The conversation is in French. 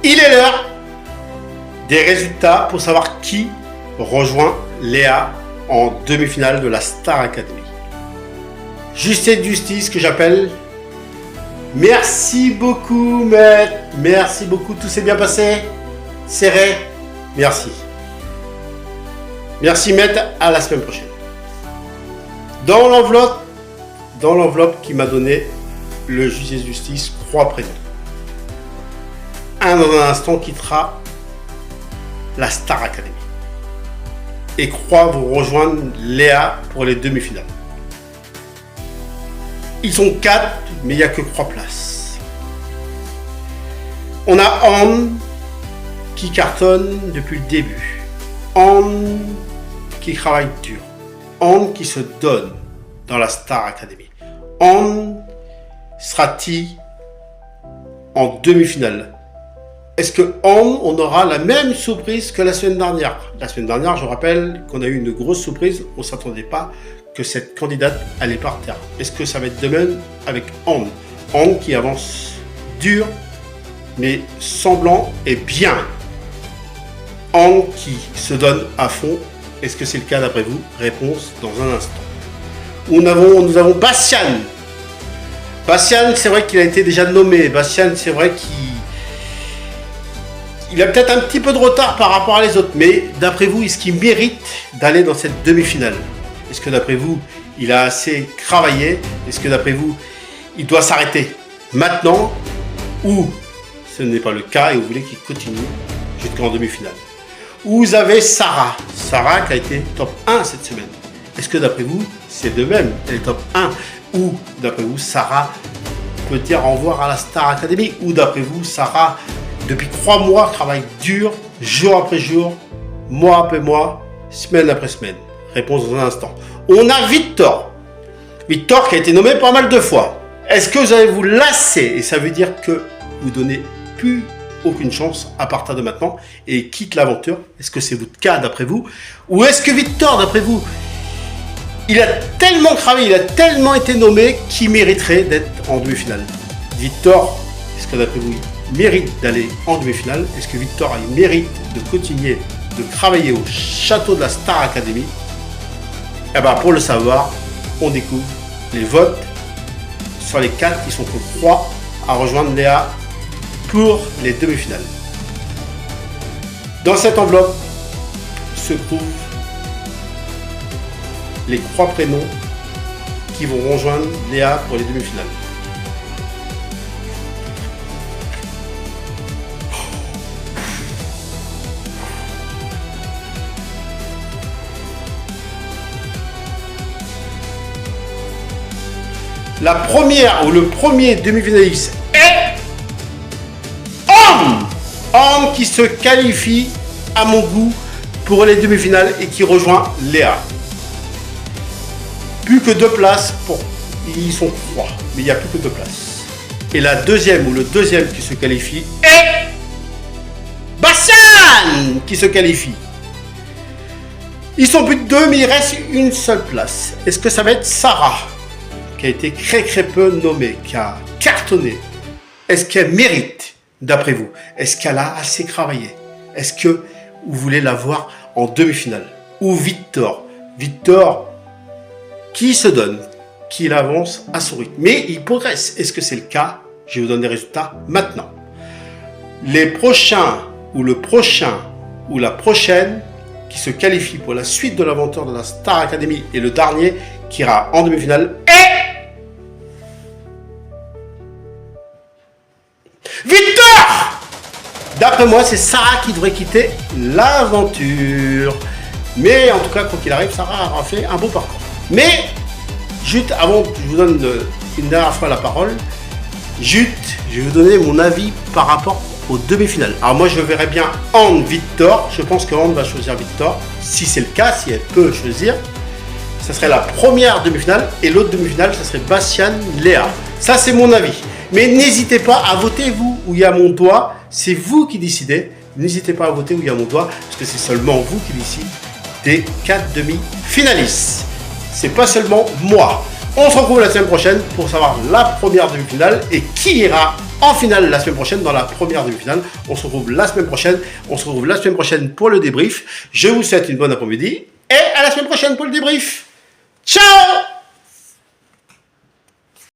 Il est l'heure des résultats pour savoir qui rejoint Léa en demi-finale de la Star Academy. Justice que j'appelle. Merci beaucoup, maître. Merci beaucoup. Tout s'est bien passé. Serré. Merci. Merci, maître. À la semaine prochaine. Dans l'enveloppe qui m'a donné le juge de justice, croix prénom. Dans un instant, quittera la Star Academy. Et croix vous rejoindre Léa pour les demi-finales. Ils sont 4, mais il n'y a que 3 places. On a Anne qui cartonne depuis le début. Anne qui travaille dur. Anne qui se donne dans la Star Academy. Anne sera-t-il en demi-finale? Est-ce que on aura la même surprise que la semaine dernière? La semaine dernière, je rappelle qu'on a eu une grosse surprise. On ne s'attendait pas que cette candidate allait par terre. Est-ce que ça va être de même avec Anne? Anne qui avance dur, mais semblant et bien. Anne qui se donne à fond. Est-ce que c'est le cas d'après vous? Réponse dans un instant. Nous avons Bastian. Bastian, c'est vrai qu'il a été déjà nommé. Bastian, c'est vrai qu'il a peut-être un petit peu de retard par rapport à les autres. Mais d'après vous, est-ce qu'il mérite d'aller dans cette demi-finale? Est-ce que d'après vous, il a assez travaillé? Est-ce que d'après vous, il doit s'arrêter maintenant? Ou ce n'est pas le cas et vous voulez qu'il continue jusqu'en demi-finale? Vous avez Sarah. Sarah qui a été top 1 cette semaine. Est-ce que d'après vous, c'est de même? Elle est top 1. Ou d'après vous, Sarah peut dire au revoir à la Star Academy? Ou d'après vous, Sarah, depuis 3 mois, travaille dur, jour après jour, mois après mois, semaine après semaine? Réponse dans un instant. On a Victor. Victor qui a été nommé pas mal de fois. Est-ce que vous allez vous lasser? Et ça veut dire que vous donnez plus aucune chance à partir de maintenant et quitte l'aventure. Est-ce que c'est votre cas d'après vous? Ou est-ce que Victor, d'après vous, il a tellement travaillé, il a tellement été nommé qu'il mériterait d'être en demi-finale? Victor, est-ce que d'après vous, il mérite d'aller en demi-finale? Est-ce que Victor, il mérite de continuer de travailler au château de la Star Academy? Eh bien, pour le savoir, on découvre les votes sur les 4 qui sont que 3 à rejoindre Léa pour les demi-finales. Dans cette enveloppe se trouvent les 3 prénoms qui vont rejoindre Léa pour les demi-finales. La première ou le premier demi-finaliste est Anne qui se qualifie à mon goût pour les demi-finales et qui rejoint Léa. Plus que 2 places ils sont 3, mais il n'y a plus que 2 places. Et la deuxième ou le deuxième qui se qualifie est Bastian qui se qualifie. Ils sont plus de 2, mais il reste une seule place. Est-ce que ça va être Sarah, qui a été très peu nommée, qui a cartonné? Est-ce qu'elle mérite, d'après vous? Est-ce qu'elle a assez travaillé? Est-ce que vous voulez la voir en demi-finale? Ou Victor qui se donne, qui avance à son rythme, mais il progresse. Est-ce que c'est le cas? Je vais vous donner les résultats maintenant. Les prochains ou le prochain ou la prochaine qui se qualifie pour la suite de l'aventure de la Star Academy et le dernier qui ira en demi-finale est Victor! D'après moi, c'est Sarah qui devrait quitter l'aventure. Mais en tout cas, quoi qu'il arrive, Sarah aura fait un beau parcours. Mais, juste avant que je vous donne une dernière fois la parole, je vais vous donner mon avis par rapport aux demi-finales. Alors moi, je verrais bien Anne Victor. Je pense que Anne va choisir Victor. Si c'est le cas, si elle peut choisir, ça serait la première demi-finale. Et l'autre demi-finale, ça serait Bastian Léa. Ça, c'est mon avis. Mais n'hésitez pas à voter, vous, où il y a mon doigt. C'est vous qui décidez. N'hésitez pas à voter où il y a mon doigt, parce que c'est seulement vous qui décidez des 4 demi-finalistes. C'est pas seulement moi. On se retrouve la semaine prochaine pour savoir la première demi-finale et qui ira en finale la semaine prochaine, dans la première demi-finale. On se retrouve la semaine prochaine. On se retrouve la semaine prochaine pour le débrief. Je vous souhaite une bonne après-midi et à la semaine prochaine pour le débrief. Ciao!